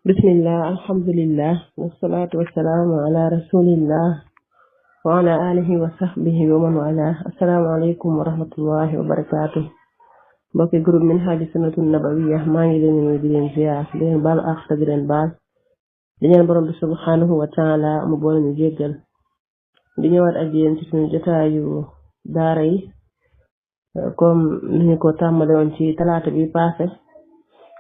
bismillah alhamdulillah wasalaatu wasalaamu ala rasulillah wa ala alihi wa sahbihi wa man wala asalaamaaleykum wa rahmatullahi wa barakaatu mbokki groupe Minhaj Sunnatun Nabawiyya maa ngi leen nuyu di leen ziar di leen baal ak di leen baal di ñaan borom bi subhanahu wa taala mu boole ñu jéggal di ñëwaat ak yéen ci suñu jotaayu daara yi comme ni ñu ko tàmbale woon ci talaata bi passé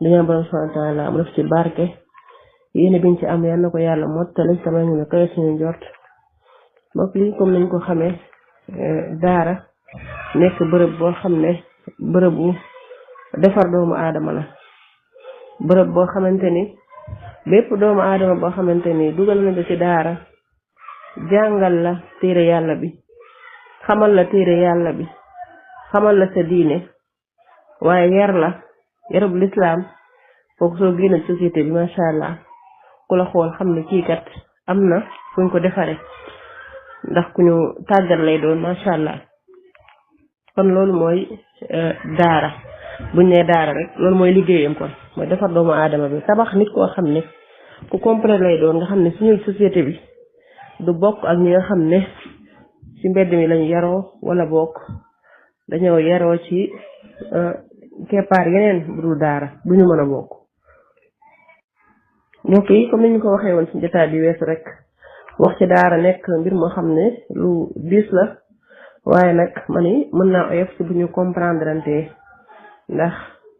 di ñaan borom subhanahu wa taala mu def ci barke yéene biñ ci am yal na ko yàlla mottali sama ñu ne kawe suñu njort mbokk yi comme nañ ko xamee daara nekk bërëb boo xam ne bërëbu defar doomu aadama la bërëb boo xamante ni bépp doomu aadama boo xamante ni dugal na ci daara jàngal la téere yàlla bi xamal la téere yàlla bi xamal la sa diine waaye yar la yarub lislaam kooku soo génn société bi macha allah ku la xool xam ne kii kat am na fuñ ko defare ndax ku ñu tàggat lay doon macha allah kon loolu mooy daara buñ ne daara rek loolu mooy liggéeyam kon mooy defar doomu aadama bi tabax nit koo xam ne ku complet lay doon nga xam ne suñu société bi du bokk ak ñi nga xam ne ci mbedd mi lañu yaroo wala bokk dañoo yaroo ci keppaar yeneen bu dul daara duñu mën a bokk mbokk yi comme ni ñu ko waxee woon ci jotaay bi weesu rek wax ci daara nekk mbir moo xam ne lu diis la waaye nag ma ni mën naa oyof ci bu ñu comprendre ante ndax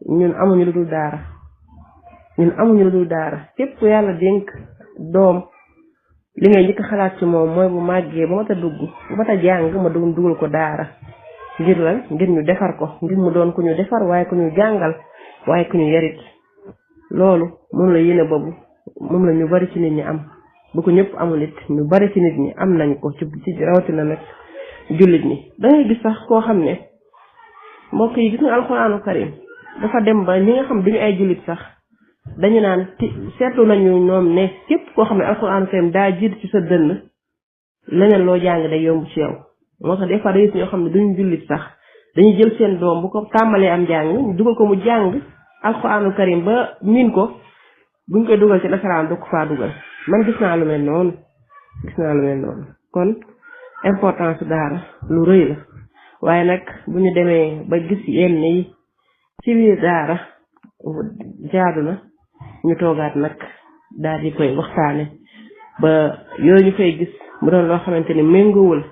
ñun amuñu lu dul daara képp ku yàlla dénk doom li ngay njëkk xalaat ci moom mooy bu màggee ba mat a dugg bu mat a jàng ma dugal ko daara ngir lan ngir ñu defar ko ngir mu doon ku ñu defar waaye ku ñu jàngal waaye ku ñu yarit loolu moom la yéene boobu moom la ñu bari ci nit ñi am bu ko ñëpp amul it ñu bari ci nit ñi am nañ ko ci rawatina nag jullit ñi dangay gis sax koo xam ne mbokk yi gis nga alxuraanu karim dafa dem ba ñi nga xam duñu ay jullit sax dañu naan seetlu nañu ñoom ne képp koo xam ne alxuraanu karim daa jiitu ci sa dënn leneen loo jàng day yomb ci yow moo tax des fois dañuy ñoo xam ne duñu jullit sax dañuy jël seen doom bu ko tàmbalee am jàng dugal ko mu jàng alxuraanu karim ba miin ko buñ koy dugal ci nasaraan du ko faa dugal man gis naa lu mel noonu kon importance daara lu rëy la waaye nag bu ñu demee ba gis yenn yi ci biir daara jaadu na ñu toogaat nag daal di koy waxtaane ba yooyu ñu koy gis mu doon loo xamante ni méngoowul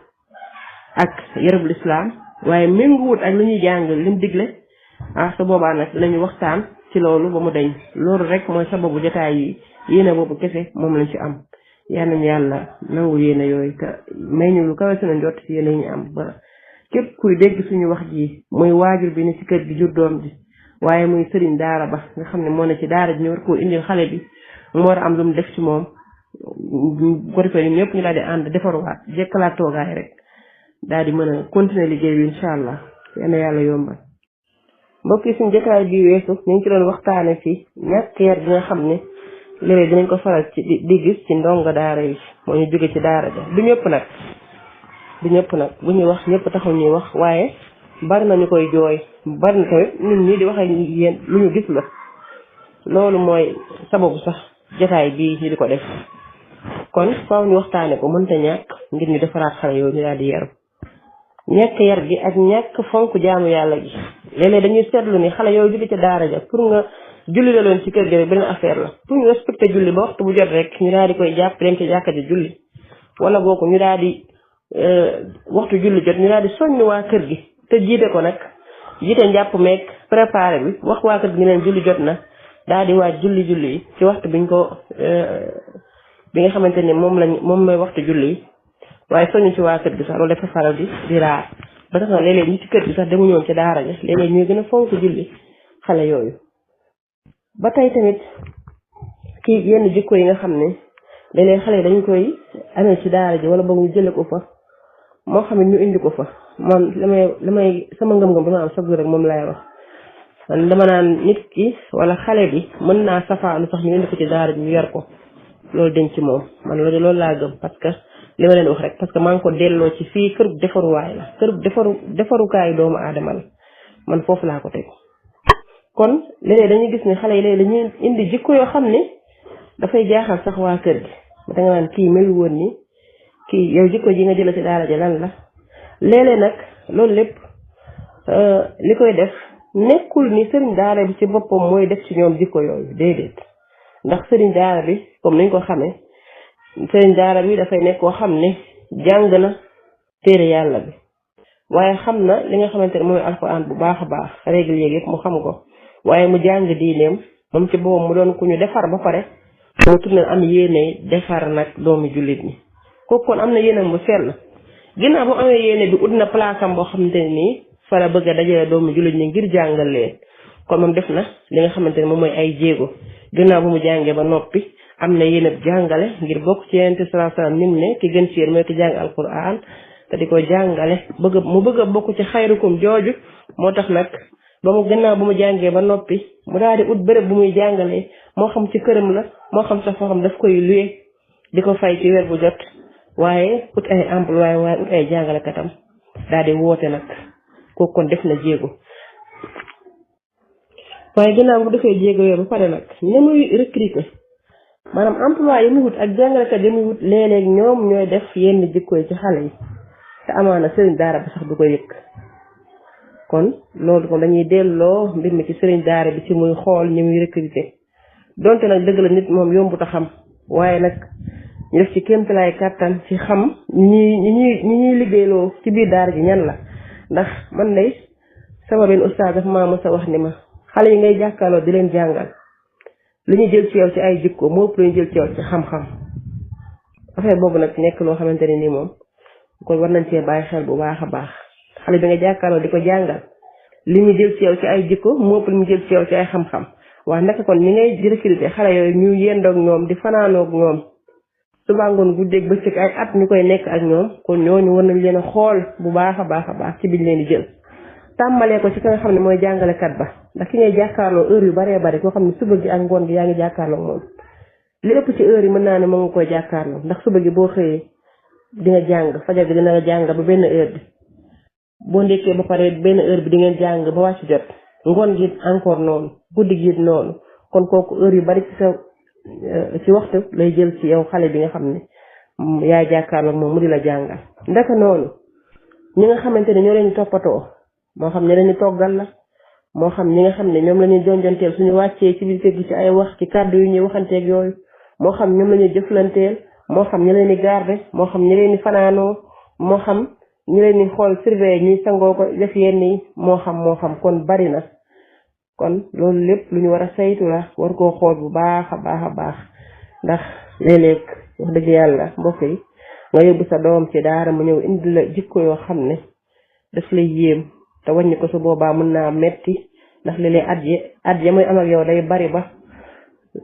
ak yarub lislaam waaye méngoowul ak lu ñuy jàng lim digle su boobaa nag lañu waxtaan ci loolu ba mu deñ loolu rek mooy sababu jotaay yi yéene boobu kese moom lañ ci am yal nañu yàlla nangu yéene yooyu te may ñu lu kawe suñu njott ci yéene ñu am ba képp kuy dégg suñu wax ji muy waajur bi ne ci kër gi jur doom ji waaye muy sëriñ daara ba nga xam ne moo ne ci daara ji ñu war koo indil xale bi mu war a am lu mu def ci moom ko defee ñun ñëpp ñu daal di ànd defaruwaat jekkalaat toogaay rek daal di mën a continuer liggéey bi incha allah yal na yàlla yombal mbokk yi suñu jotaay bi weesu ñu ngi ci doon waxtaane ci ñàkk yar bi nga xam ne léeg-léeg dinañ ko faral ci di gis ci ndongo daara yi moo ñu jóge ci daara ja du ñëpp nag bu ñuy wax ñëpp taxul ñuy wax waaye bari na ñu koy jooy bari na tamit nit ñi di wax ak yéen lu ñu gis la loolu mooy sababu sax jotaay bii ñu di ko def kon faaw ñu waxtaane ko mënta ñàkk ngir ñu defaraat xale yooyu ñu daal di yaru ñàkk yar gi ak ñàkk fonk jaamu yàlla gi léeg-léeg dañuy seetlu ni xale yooyu jóge ca daara ja pour nga julli la leen ci kër gi rek beneen affaire la pour ñu respecté julli ba waxtu bu jot rek ñu daal di koy jàpp dem ci jàkka ji julli wala boo ko ñu daal di waxtu julli jot ñu daal di soññ waa kër gi te jiite ko nag jiite njàpp meeg préparé bi wax waa kër gi ñu leen julli jot na daal di waaj julli yi ci waxtu biñ ko bi nga xamante ne moom mooy waxtu julli yi waaye soñu ci waa kër gi sax loolu dafa faral di raar ba tax na léeg-léeg ñi ci kër gi sax demu ñoon ci daara ja léeg-léeg ñuy gën a fonk julli xale yooyu ba tey tamit kii yenn jikko yi nga xam ne léeg-léeg xale yi dañu koy amee ci daara ji wala boog ñu jële ko fa moo xam ne ñu indi ko fa man damay sama ngëm-ngëm bi ma am chaque jour rek moom lay wax man dama naan nit ki wala xale bi mën naa safaanu sax ñu indi ko ci daara ji ñu yar ko loolu dañ ci moom man loolu laa gëm parce que li ma leen wax rek parce que maa ngi ko delloo ci fii kërub defaruwaay la kërub defarukaayu doomu aadama la man foofu laa ko teg kon léeg-léeg dañuy gis ne xale yi léeg dañuy indi jikko yoo xam ne dafay jaaxal sax waa kër gi da nga naan kii mel woon ni kii yow jikko ji nga jëlee ci daara ji lan la léeg-léeg nag loolu lépp li koy def nekkul ni sëriñ daara bi ci boppam mooy def ci ñoom jikko yooyu déedéet ndax sëriñ daara bi comme niñ ko xamee sëriñ daara bi dafay nekk koo xam ne jàng na téere yàlla bi waaye xam na li nga xamante ne mooy alxuraan bu baax a baax règle yeeg yëpp mu xam ko waaye mu jàng diineem moom ci boppam mu doon ku ñu defar ba pare mu tudd am yéene defar nag doomi jullit ñi kooku kon am na yéenam bu sell ginnaaw bu amee yéene bi ut na place am boo xamante ne nii fa la bëgg a dajale doomi jullit ñi ngir jàngal leen kon moom def na li nga xamante ne moom mooy ay jéego ginnaaw bu mu jàngee ba noppi am na yéene jàngale ngir bokk ci Yonent sallallahu alayhi wasallam nim ne ki gën ci yéen mooy ki jàng alquran te di ko jàngale bëgg a bokk ci xayrukum jooju moo tax nag ba mu gannaaw bu mu jàngee ba noppi mu daal di ut bërëb bu muy jàngalee moo xam ci këram la moo xam sax foo xam daf koy luye di ko fay ci weer bu jot waaye ut ay emploi waaye ut ay jàngalekatam daal di woote nag kooku kon def na jéego waaye gannaaw bu defee jéego yooyu ba pare nag ne muy recruter maanaam emploi yi muy wut ak jàngalekat yi muy wut léeg-léeg ñoom ñooy def yenn jikko yi ci xale yi te amaana sëriñ daara bi sax du ko yëg kon loolu kon dañuy delloo mbir mi ci sëriñ daara bi ci muy xool ñi muy recruter donte nag dëgg la nit moom yombut a xam waaye nag ñu def ci kéemtalaay kàttan ci xam ñi ñuy liggéeyloo ci biir daara ji ñan la ndax man lay sama benn ustaas daf maa mës a wax ni ma xale yi ngay jàkkaarloo di leen jàngal li ñu jël ci yow ci ay jikko moo ëpp lu ñu jël ci yow ci xam-xam affaire boobu nag nekk loo xamante ne nii moom kon war nañ cee bàyyi xel bu baax a baax xale bi nga jàkkaarloo di ko jàngal li ñu jël ci yow ci ay jikko moo ëpp lu ñu jël ci yow ci ay xam-xam waaye naka kon ni ngay di recruter xale yooyu ñu yendoog ñoom di fanaanoog ñoom suba ngoon guddeeg bëccëg ay at ñu koy nekk ak ñoom kon ñooñu war nañ leen a xool bu baax a baax ci biñ leen di jël tàmbalee ko ci ki nga xam ne mooy jàngalekat ba ndax ki ngay jàkkaarloo heure yu baree bari koo xam ne suba gi ak ngoon gi yaa ngi jàkkaarloo moom li ëpp ci heure yi mën naa ne moo nga koy jàkkaarloo ndax suba gi boo xëyee di nga jàng fajar gi dina la jàng ba benn heure bi boo ndekkee ba pare benn heure bi di ngeen jàng ba wàcc jot ngoon gi encore noonu guddi gi noonu kon kooku heure yu bari ci waxtu lay jël ci yow xale bi nga xam ne yaay jàkkaarloo moom mu di la jàngal ndaka noonu ñi nga xamante ne ñoo leen toppatoo moo xam ne leen toggal la moo xam ñi nga xam ne ñoom la ñuy jonjonteel suñu wàccee ci biir kër gi ci ay wax ci kàddu yu ñuy waxanteeg yooyu moo xam ñoom la ñuy jëflanteel moo xam ñi leen di garder moo xam ñi leen di fanaanoo moo xam ñi leen di xool surveiller ñuy sangoo ko def yenn yi moo xam kon bari na kon loolu lépp lu ñu war a saytu la war koo xool bu baax a baax ndax léeg-léeg wax dëgg yàlla mbokk yi nga yóbbu sa doom ci daara mu ñëw indi la jikko yoo xam ne daf lay yéem te wàññi ko su boobaa mën naa metti ndax léeg-léeg at ya muy am ak yow day bari ba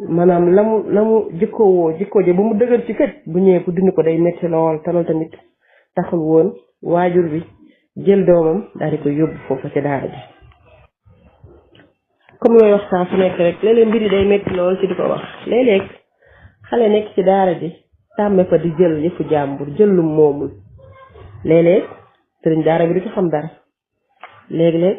maanaam la mu jikko ji bu mu dëgër ci kët bu ñëwee pour dindi ko day metti lool te loolu tamit taxul woon waajur bi jël doomam daal di ko yóbbu foofu ci daara ji comme looy wax saa su nekk rek léeg-léeg mbir yi day metti lool ci di ko wax léeg-léeg xale nekk ci daara ji tàmme fa di jël yëfu jàmbur jël lu moomul léeg-léeg sëriñ daara bi du ci xam dara léeg-léeg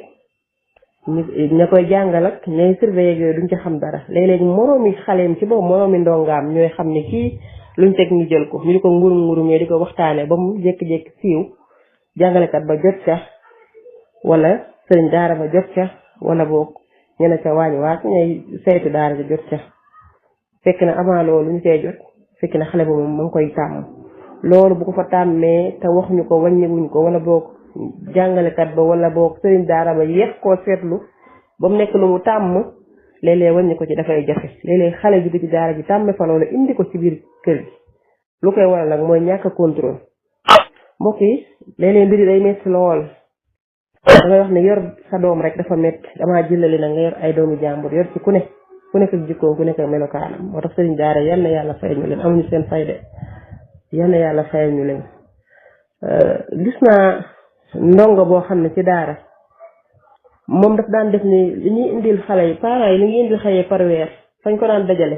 ña koy jàngal ak ñay surveiller yooyu duñ ci xam dara léeg-léeg moroomi xaleem ci boobu moroomi ndongaam ñooy xam ne kii luñ teg ñu jël ko ñu di ko ngurum-ngurumee di ko waxtaane ba mu jékki-jékki siiw jàngalekat ba jot ca wala sëriñ daara ba jot ca wala boog ñene ca waañ waak ñay saytu daara ja jot ca fekk na avant loolu ñu koy jot fekk na xale ba moom ma ngi koy tàmm loolu bu ko fa tàmmee te waxuñu ko wàññiwuñ ko wala boog jàngalekat ba wala boog sëriñ daara ba yéex koo seetlu ba mu nekk lu mu tàmm léeg-léeg wàññi ko ci dafay jafe léeg-léeg xale ji ci daara ji tàmme fa loolu indi ko ci biir kër gi lu koy waral nag mooy ñàkk contrôle mbokk yi léeg-léeg mbiri day metti lool da ngay wax ne yor sa doom rek dafa metti damaa jëlali nag nga yor ay doomu jàmbur yor ci ku nekk jikkoom ku nekk melokaanam moo tax sëriñ daara yal na yàlla fayal ñu leen amuñu seen fay de yal na yàlla fayal ñu leen gis naa ndongo boo xam ne ci daara moom daf daan def ni li ñuy indil xale yi parents yi li ñuy indil xale yi par weer fañ ko daan dajale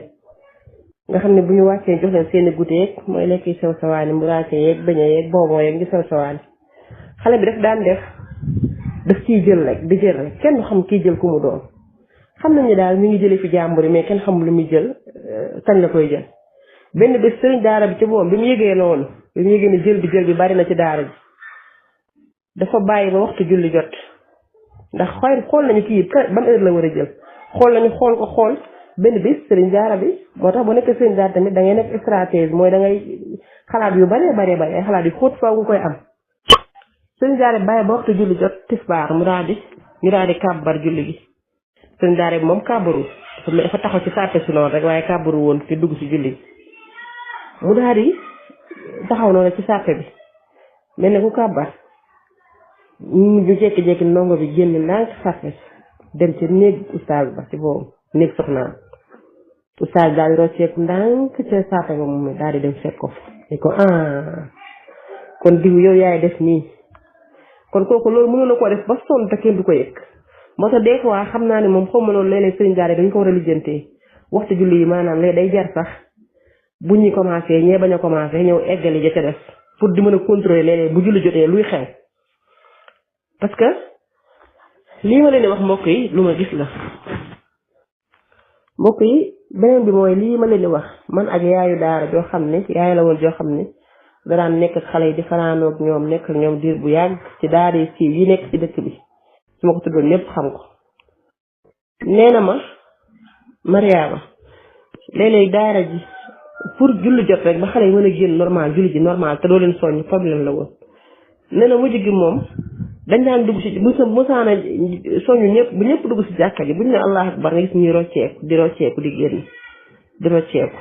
nga xam ne bu ñu wàccee jox leen seeni goûter yeeg mooy lekk yi sew sawaani mburaake yeeg beñe yeeg bonbon yeeg ngi sew sawaani xale bi daf daan def daf ciy jël rek di jël rek kenn du xam kii jël ku mu doon xam nañu daal mi ngi jëlee fi jàmbur yi mais kenn xamul lu muy jël kañ la koy jël benn bés sëriñ daara bi ci boom bi mu yëgee loolu bi mu yëgee ne jël bi bari na ci daara ji dafa bàyyi ba waxtu julli jot ndax xool nañu kii ban heure la war a jël xool ko xool benn bés sëriñ daara bi moo tax bu nekk sëriñ daara tamit da ngay nekk stratégie mooy da ngay xalaat yu bare ay xalaat yu xóot faaw nga koy am sëriñ daara bi bàyyi ba waxtu julli jot tisbaar ñu daal di kàbbar julli gi sëriñ daara bi moom kàbbaru dafa taxaw ci sàppe si noonu rek waaye kàbbaru woon ci dugg ci julli gi mu daal di taxaw noonu ci sàppe bi mel ne ku kàbbar ñu jékki-jékki ndongo bi génn ndànk sàppe dem ci néeg ustaas ba ci boobu néeg soxnaam ustaas daal di rocceeku ndànk ca sàppe ba moom daal di dem fekk ko ni ko kon diw yow yaay def nii kon kooku loolu mënoon na koo def ba sonn te kenn du ko yëg moo tax des fois xam naa ne moom xaw ma loolu léeg-léeg sëriñ daara dañ ko war a lijjantee waxtu julli yi maanaam léegi day jar sax bu ñuy commencé ñee bañ a commencé ñëw eggali ja ca def pour di mën a contrôler léeg-léeg bu julli jotee luy xew parce que lii ma leen di wax mbokk yi lu ma gis la mbokk yi beneen bi mooy lii ma leen di wax man ak yaayu daara joo xam ne yaay la woon joo xam ne daraan nekk ak xale yi di fanaanoog ñoom nekk ak ñoom diir bu yàgg ci daara yi siiw yi nekk ci dëkk bi su ma ko tuddoon ñëpp xam ko nee na ma Mariama léeg-léeg daara ji pour julli jot rek ba xale yi mën a génn normal julli ji normal te doo leen soññ problème la woon nee na mujj gi moom dañ daan dugg si musaana soñu ñëpp bu ñëpp dugg si jàkka ji buñ ne allah akbar nga gis ñuy rocceeku di génn di rocceeku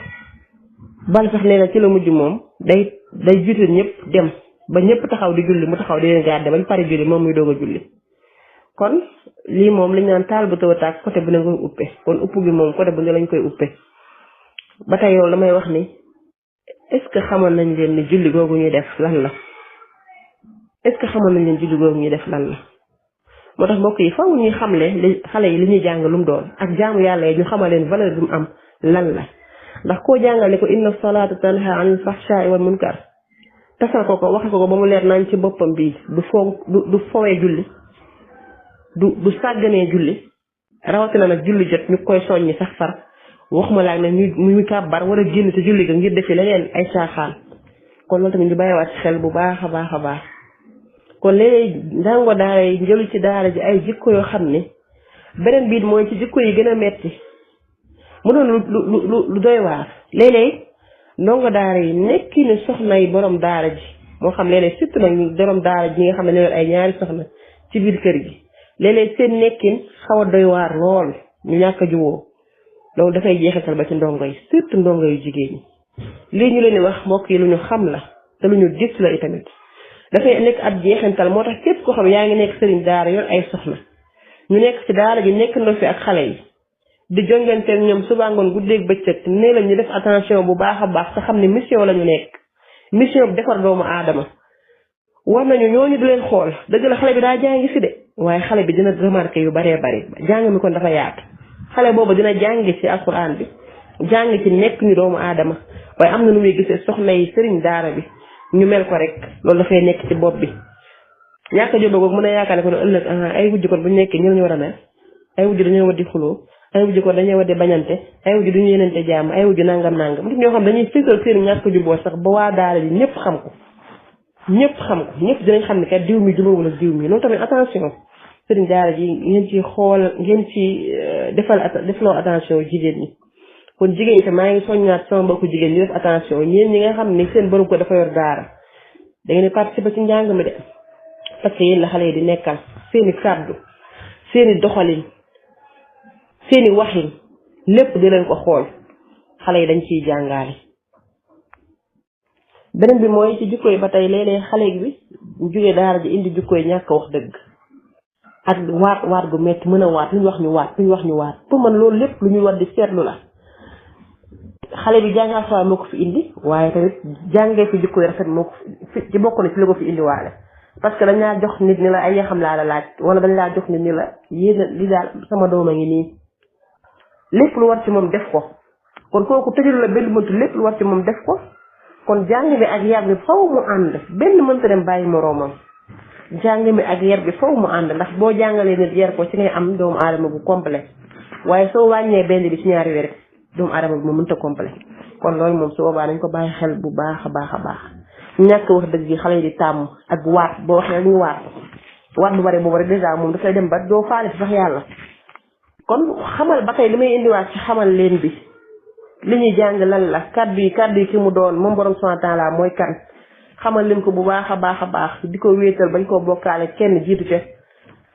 bal sax nee na ci la mujj moom day jiital ñëpp dem ba ñëpp taxaw di julli mu taxaw di leen garder bañ pare julli moom muy doog a julli kon lii moom lañ naan taal bu taw a tàkk côté bu ne koy uppee kon upp gi moom côté bu ne lañ koy uppee ba tey yow damay wax ni est-ce que xamoon nañ leen ni julli googu ñuy def lan la est-ce que xamoon nañ leen julli googu ñuy def lan la moo tax mbokk yi faaw ñuy xamle li xale yi li ñuy jàng lu mu doon ak jaamu yàlla yi ñu xamal leen valeur bi mu am lan la ndax koo jàngal ne ko inna salaata tanha anil fahshaai wal munkar tasal ko waxe ko ba mu leer nañ ci boppam bii du fowee julli du sàgganee julli rawatina nag julli jot ñu koy soññi sax far waxuma laag nag ñu kàbbar war a génn ci julli ga ngir defi leneen ay caaxaan kon loolu tamit ñu bàyyiwaat ci xel bu baax a baax a baax kon léeg-léeg ndàngo daara yi njëlu ci daara ji ay jikko yoo xam ne beneen biit mooy ci jikko yi gën a metti mu doon lu doy waar léeg-léeg ndongo daara yi nekki ne soxna yi borom daara ji moo xam léeg-léeg surtout nag ñu borom daara ji ñi nga xam ne ñoo ay ñaari soxna ci biir kër gi léeg-léeg seen nekkin xaw a doy waar lool ñu ñàkk a juwoo loolu dafay jeexital ba ci ndongo yi surtout ndongo yu jigéen ñi lii ñu leen di wax mbokk yi lu ñu xam la te lu ñu gis la itamit dafay nekk ab jeexintal moo tax képp koo xam yaa ngi nekk sëriñ daara yor ay soxna ñu nekk ci daara ji nekk ndoo fi ak xale yi di jonganteeg ñoom suba ngoon guddeeg bëccëg nee la ñu def attention bu baax a baax te xam ne mission la ñu nekk mission bi defar doomu aadama war nañu ñooñu di leen xool dëgg la xale bi daa jàngi si de waaye xale bi dina remarqué yu baree bari jàng mi kon dafa yaatu xale boobu dina jàngi ci alquran bi jàng ci nekk ñu doomu aadama waaye am na nu muy gisee soxna yi sëriñ daara bi ñu mel ko rek loolu dafay nekk ci bopp bi ñàkk a jóba googu mën a yaakaar ne ko ne ëllëg ay wujj kon bu ñu nekkee ñu war a mel ay wujj dañoo war di xuloo ay wujj kon dañoo war di bañante ay wujj duñu yenente jàmm ay wujj nangam nit ñoo xam dañuy fësal seen ñàkk juboo sax ba waa daara ji ñëpp xam ko ñëpp dinañ xam ne kat diw mi jubóowul ak diw mi loolu tamit attention sëriñ daara ji ngeen ci xool ngeen ci defloo attention jigéen ñi kon jigéen ñi te maa ngi soññaat sama mbokku jigéen ñi def attention ñeen ñi nga xam ne seen borom ko dafa yor daara da ngeen di participer ci njàng mi de parce que yéen la xale yi di nekkal seeni kàddu seeni doxalin seeni waxin lépp di leen ko xool xale yi dañ ciy jàngaale beneen bi mooy ci jikko yi ba tey léeg-léeg xale bi jógee daara ji indi jikko yi ñàkk wax dëgg ak waat gu metti mën a waat lu ñu wax ñu waat pour man loolu lépp lu ñuy war di seetlu la xale bi jàngal fa moo ko fi indi waaye tamit jàngee fi jikko yi rafet moo ko ci bokk na ci li ko fi indi waale parce que dañ laa jox nit ni la ay yaxam laa la laaj wala dañ laa jox nit ni la yéen li daal sama doom a ngi nii lépp lu war ci moom def ko kon kooku tëjul la benn mëntu lépp lu war ci moom def ko kon jàng bi ak yar bi faw mu ànd benn mënta dem bàyyi moroomam jàng mi ak yar bi faw mu ànd ndax boo jàngalee nit yar ko ci ngay am doomu aadama bu complet waaye soo wàññee benn bi ci ñaari weer rek doomu aadama bi moom mënta complet kon loolu moom su boobaa dañ ko bàyyi xel bu baax a baax a baax ñàkk wax dëgg gi xale yi di tàmm ak waat boo waxee rek ñu waat bu bari boobu rek dèjà moom dafay dem ba doo faale sax yàlla kon xamal ba tey li may indiwaat ci xamal leen bi li ñuy jàng lan la kaddu yi ki mu doon moom borom subhanahu wa ta'ala mooy kan xamal leen ko bu baax a baax a baax di ko wéetal bañ koo bokkaale kenn jiitu ca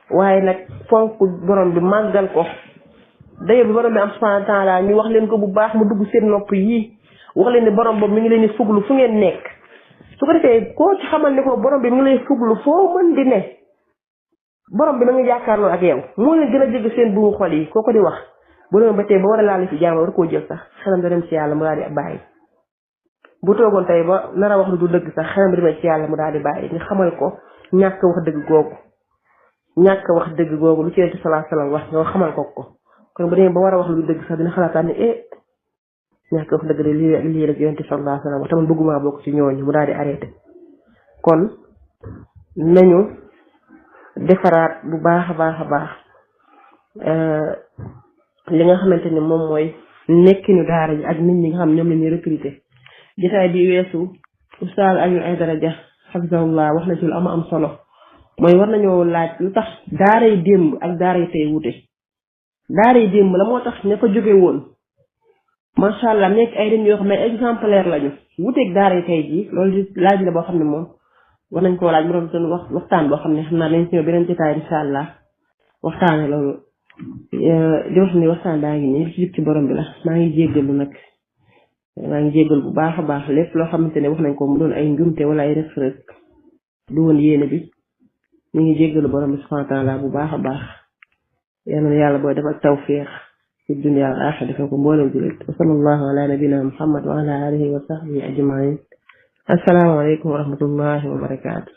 waaye nag fonk borom bi màggal ko dayo bi borom bi am subhanahu wa ta'ala ñu wax leen ko bu baax mu dugg seen nopp yii wax leen ni borom boobu mi ngi leen di fuglu fu ngeen nekk su ko defee koo ci xamal ni ko borom bi mi ngi lay fuglu foo mën di ne borom bi ma ngi jàkkaarloo ak yow moo leen gën a jege seen buumu xol yi koo ko di wax bu doon ba tey ba war a laal ci jaam war koo jël sax xelam da dem ci yàlla mu daal di bàyyi bu toogoon tey ba nar a wax lu du dëgg sax xelam demee ci yàlla mu daal di bàyyi ñu xamal ko ñàkk wax dëgg googu lu ci Yonent sallallahu alayhi wasallam wax nga xamal ko kon bu demee ba war a wax lu du dëgg sax dina xalaataan ne ñàkk wax dëgg de lii rek Yonent sallallahu alayhi wasallam wax tamit bëgguma bokk ci ñooñu mu daal di arrêté kon nañu defaraat bu baax a baax a baax li nga xamante ni moom mooy nekkinu daara ji ak nit ñi nga xam ñoom la ñuy recruter jotaay bi weesu Oustaz Alioune Aidara Dia hafizahullah wax na ci lu am solo mooy war nañoo laaj lu tax daara yi démb ak daara yi tey wute daara yi démb la moo tax ña fa jóge woon macha allah nekk ay nit yoo xam ne exemplaire lañu wuteeg daara yi tey jii loolu di laaj la boo xam ne moom war nañ koo laaj mu doon waxtaan boo xam ne xam naa nañ ci ñëw beneen jotaay incha allah waxtaane loolu di wax ni waxtaan daa ngi nii li ci jub ci borom bi la maa ngi jéggalu bu baax a baax lépp loo xamante ne wax nañ ko mu doon ay njumte wala ay rëq-rëq du woon yéene bi ñu ngi jéggalu borom bi subhanahu wa ta'ala bu baax a baax yàlla booy defal tawfiq fi dunya wal axira defal ko mboolem jullit wa sallallahu ala nabina muhammad wa ala alihi wa sahbihi ajmain assalaamu aleykum wa rahmatullahi wa barakatuh